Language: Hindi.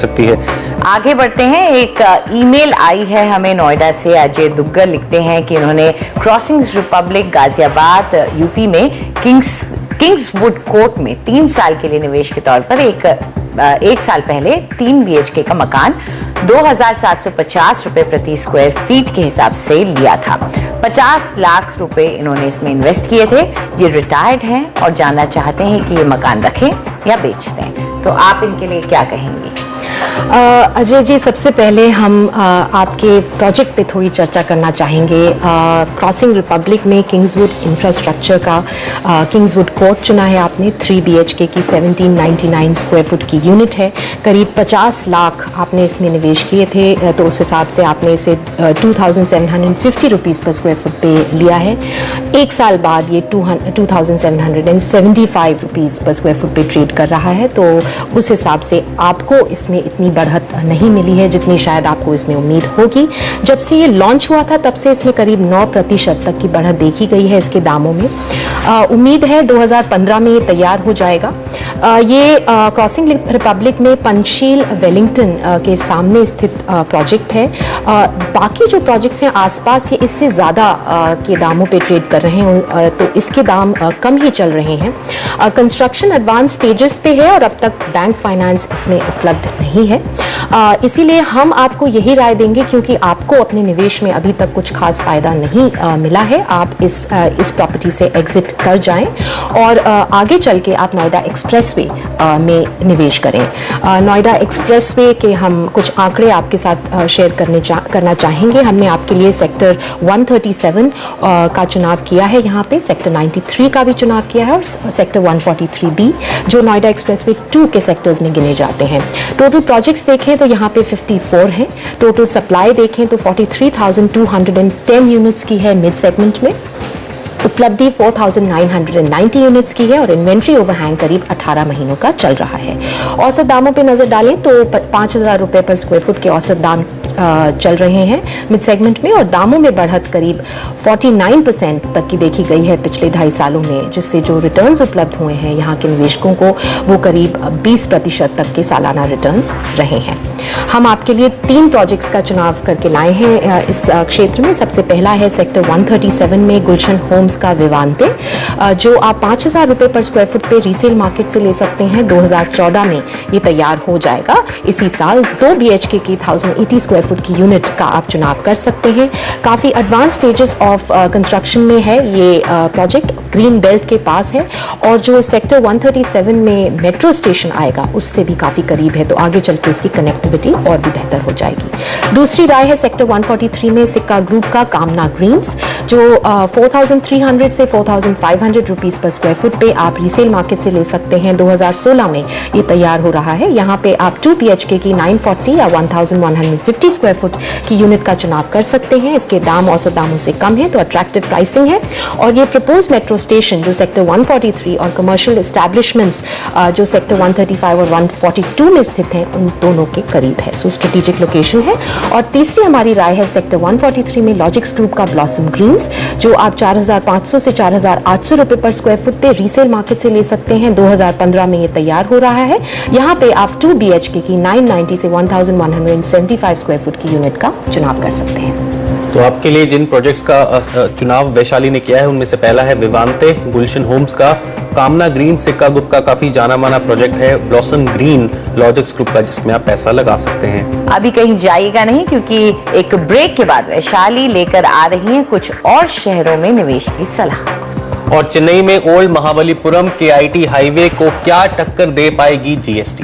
सकती है। आगे बढ़ते हैं, एक ईमेल आई है हमें नोएडा से। अजय दुग्गल लिखते हैं कि उन्होंने क्रॉसिंग्स रिपब्लिक गाजियाबाद यूपी में किंग्सवुड कोर्ट में 3 साल के लिए निवेश के तौर पर एक साल पहले 3 BHK का मकान 2,750 रुपए प्रति स्क्वायर फीट के हिसाब से लिया था। 50 लाख रुपए इन्होंने इसमें इन्वेस्ट किए थे। ये रिटायर्ड हैं और जानना चाहते हैं कि ये मकान रखें या बेच दें, तो आप इनके लिए क्या कहेंगे? अजय जी, सबसे पहले हम आपके प्रोजेक्ट पे थोड़ी चर्चा करना चाहेंगे। क्रॉसिंग रिपब्लिक में किंग्सवुड इंफ्रास्ट्रक्चर का किंग्सवुड कोर्ट चुना है आपने। 3 BHK की 1799 स्क्वायर फुट की यूनिट है। करीब 50 लाख आपने इसमें निवेश किए थे, तो उस हिसाब से आपने इसे 2750 रुपीज़ पर स्क्वायर फुट पे लिया है। एक साल बाद ये 2775 रुपीज़ पर स्क्वायर फुट पे ट्रेड कर रहा है, तो उस हिसाब से आपको इसमें इतनी बढ़त नहीं मिली है जितनी शायद आपको इसमें उम्मीद होगी। जब से ये लॉन्च हुआ था तब से इसमें करीब 9% तक की बढ़त देखी गई है इसके दामों में। उम्मीद है 2015 में ये तैयार हो जाएगा। ये क्रॉसिंग रिपब्लिक में पंचशील वेलिंगटन के सामने स्थित प्रोजेक्ट है। बाकी जो प्रोजेक्ट्स हैं आसपास, ये इससे ज़्यादा के दामों पे ट्रेड कर रहे हैं, तो इसके दाम कम ही चल रहे हैं। कंस्ट्रक्शन एडवांस स्टेजेस पे है और अब तक बैंक फाइनेंस इसमें उपलब्ध नहीं है। इसीलिए हम आपको यही राय देंगे, क्योंकि आपको अपने निवेश में अभी तक कुछ खास फायदा नहीं मिला है, आप इस प्रॉपर्टी से एग्जिट कर जाएं और आगे चल के आप नोएडा एक्सप्रेसवे में निवेश करें। नोएडा एक्सप्रेसवे के हम कुछ आंकड़े आपके साथ शेयर करना चाहेंगे। हमने आपके लिए सेक्टर 137 का चुनाव किया है, यहाँ पे सेक्टर 93 का भी चुनाव किया है और सेक्टर 143B, जो नोएडा एक्सप्रेसवे 2 के सेक्टर्स में गिने जाते हैं। टोटल प्रोजेक्ट्स देखें तो यहाँ पे 54 हैं। टोटल सप्लाई देखें तो 43,210 यूनिट्स की है मिड सेगमेंट में। उपलब्धि 4,990 यूनिट्स की है और इन्वेंट्री ओवरहैंग करीब 18 महीनों का चल रहा है। औसत दामों पे नजर डालें तो 5,000 रुपए पर स्क्वायर फुट के औसत दाम चल रहे हैं मिड सेगमेंट में, और दामों में बढ़त करीब 49% तक की देखी गई है पिछले 2.5 सालों में, जिससे जो रिटर्न्स उपलब्ध हुए हैं यहाँ के निवेशकों को, वो करीब 20% तक के सालाना रिटर्न्स रहे हैं। हम आपके लिए 3 प्रोजेक्ट्स का चुनाव करके लाए हैं इस क्षेत्र में। सबसे पहला है सेक्टर 137 में गुलशन होम्स का विवांते, जो आप 5,000 रुपए पर स्क्वायर फुट पे रीसेल मार्केट से ले सकते हैं। 2014 में ये तैयार हो जाएगा। इसी साल 2 BHK की 1080 स्क्वायर फुट की यूनिट का आप चुनाव कर सकते हैं। काफ़ी एडवांस स्टेजेस ऑफ कंस्ट्रक्शन में है ये प्रोजेक्ट, ग्रीन बेल्ट के पास है, और जो सेक्टर 137 में मेट्रो स्टेशन आएगा उससे भी काफ़ी करीब है, तो आगे चल के इसकी कनेक्टिविटी और भी बेहतर हो जाएगी। दूसरी राय है सेक्टर 143 में सिक्का ग्रुप का कामना ग्रीन्स, जो 4,300 से 4,500 रुपीज़ पर स्क्वायर फुट पे आप रीसेल मार्केट से ले सकते हैं। 2016 में ये तैयार हो रहा है। यहाँ पे आप 2 BHK की 940 या 1,150 स्क्वायर फुट की यूनिट का चुनाव कर सकते हैं। इसके दाम औसत दामों से कम है, तो अट्रैक्टिव प्राइसिंग है। और ये प्रपोज मेट्रो स्टेशन जो सेक्टर 143 और कमर्शियल एस्टैब्लिशमेंट्स जो सेक्टर 135 और 142 में स्थित हैं, उन दोनों के करीब है, सो स्ट्रेटेजिक लोकेशन है। और तीसरी हमारी राय है सेक्टर 143 में लॉजिक्स ग्रुप का ब्लॉसम ग्रीन्स, जो आप 4,500 से 4,800 रुपए पर स्क्वायर फुट पे रीसेल मार्केट से ले सकते हैं। 2015 में ये तैयार हो रहा है। यहाँ पे आप 2 BHK की 990 से 1,175 स्क्वायर फुट की यूनिट का चुनाव कर सकते हैं। तो आपके लिए जिन प्रोजेक्ट्स का चुनाव वैशाली ने किया है, उनमें से पहला है विवांते गुलशन होम्स का, कामना ग्रीन सिक्का ग्रुप का काफी जाना माना प्रोजेक्ट है, ब्लॉसम ग्रीन लॉजिक्स ग्रुप का, जिसमें आप पैसा लगा सकते हैं। अभी कहीं जाइएगा नहीं, क्योंकि एक ब्रेक के बाद वैशाली लेकर आ रही है कुछ और शहरों में निवेश की सलाह। और चेन्नई में ओल्ड महाबलीपुरम KIT हाईवे को क्या टक्कर दे पाएगी GST।